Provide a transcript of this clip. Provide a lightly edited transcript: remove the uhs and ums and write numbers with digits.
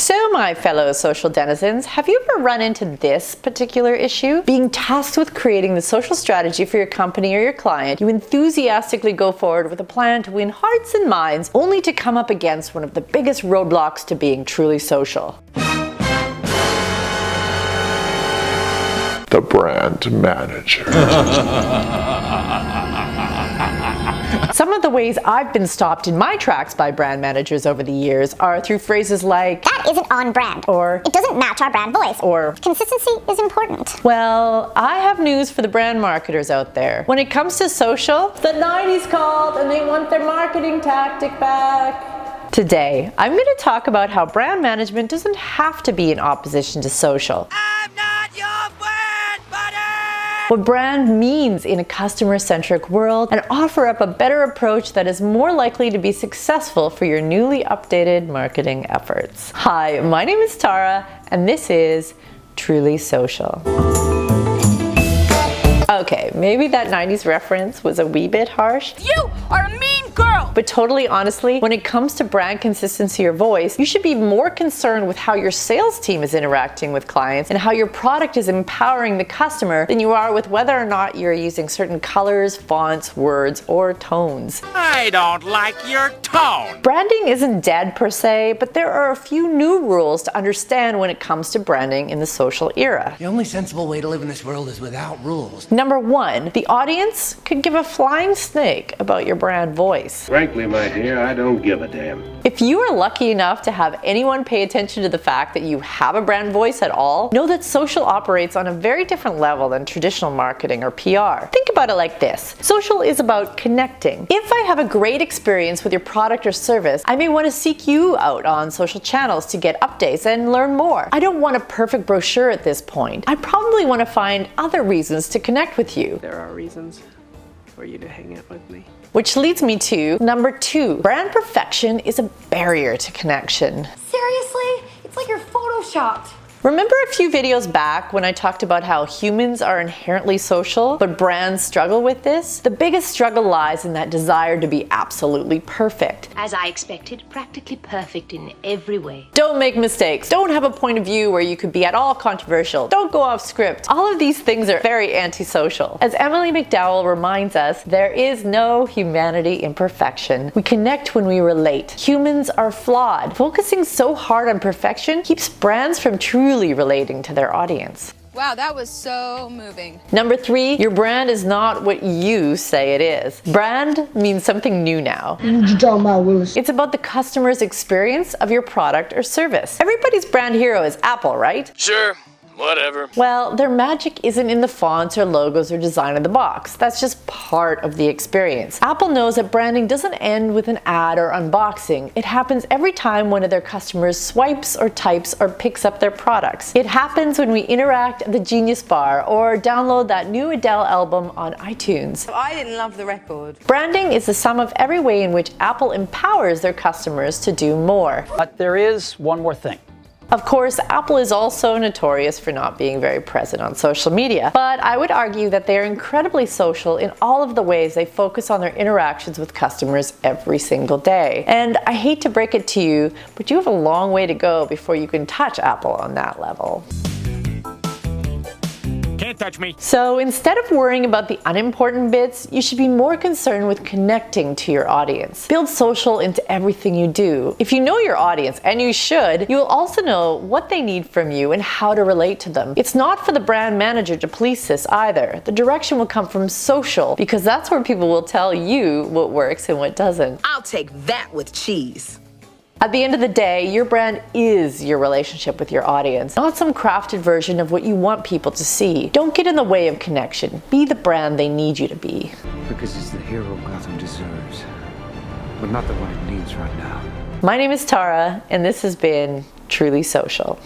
So my fellow social denizens, have you ever run into this particular issue? Being tasked with creating the social strategy for your company or your client, you enthusiastically go forward with a plan to win hearts and minds, only to come up against one of the biggest roadblocks to being truly social. The brand manager. Some of the ways I've been stopped in my tracks by brand managers over the years are through phrases like, "That isn't on brand," or "It doesn't match our brand voice," or "Consistency is important." Well, I have news for the brand marketers out there. When it comes to social, the 90s called and they want their marketing tactic back. Today, I'm going to talk about how brand management doesn't have to be in opposition to social. I'm not your brand buddy! What brand means in a customer-centric world, and offer up a better approach that is more likely to be successful for your newly updated marketing efforts. Hi, my name is Tara, and this is Truly Social. Okay, maybe that 90s reference was a wee bit harsh. You are a mean girl! But totally honestly, when it comes to brand consistency or voice, you should be more concerned with how your sales team is interacting with clients and how your product is empowering the customer than you are with whether or not you're using certain colors, fonts, words, or tones. I don't like your tone! Branding isn't dead per se, but there are a few new rules to understand when it comes to branding in the social era. The only sensible way to live in this world is without rules. Number one, the audience could give a flying snake about your brand voice. Frankly, my dear, I don't give a damn. If you are lucky enough to have anyone pay attention to the fact that you have a brand voice at all, know that social operates on a very different level than traditional marketing or PR. Think about it like this. Social is about connecting. If I have a great experience with your product or service, I may want to seek you out on social channels to get updates and learn more. I don't want a perfect brochure at this point. I probably want to find other reasons to connect with you. There are reasons for you to hang out with me. Which leads me to number two. Brand perfection is a barrier to connection. Seriously? It's like you're photoshopped. Remember a few videos back when I talked about how humans are inherently social, but brands struggle with this? The biggest struggle lies in that desire to be absolutely perfect. As I expected, practically perfect in every way. Don't make mistakes. Don't have a point of view where you could be at all controversial. Don't go off script. All of these things are very antisocial. As Emily McDowell reminds us, there is no humanity in perfection. We connect when we relate. Humans are flawed. Focusing so hard on perfection keeps brands from truly relating to their audience. Wow, that was so moving. Number three, your brand is not what you say it is. Brand means something new now. What you talking about, Willis? It's about the customer's experience of your product or service. Everybody's brand hero is Apple, right? Sure, whatever. Well, their magic isn't in the fonts or logos or design of the box. That's just part of the experience. Apple knows that branding doesn't end with an ad or unboxing. It happens every time one of their customers swipes or types or picks up their products. It happens when we interact at the Genius Bar or download that new Adele album on iTunes. I didn't love the record. Branding is the sum of every way in which Apple empowers their customers to do more. But there is one more thing. Of course, Apple is also notorious for not being very present on social media, but I would argue that they are incredibly social in all of the ways they focus on their interactions with customers every single day. And I hate to break it to you, but you have a long way to go before you can touch Apple on that level. Can't touch me. So instead of worrying about the unimportant bits, you should be more concerned with connecting to your audience. Build social into everything you do. If you know your audience, and you should, you will also know what they need from you and how to relate to them. It's not for the brand manager to police this either. The direction will come from social, because that's where people will tell you what works and what doesn't. I'll take that with cheese. At the end of the day, your brand is your relationship with your audience, not some crafted version of what you want people to see. Don't get in the way of connection. Be the brand they need you to be. Because it's the hero Gotham deserves, but not the one it needs right now. My name is Tara, and this has been Truly Social.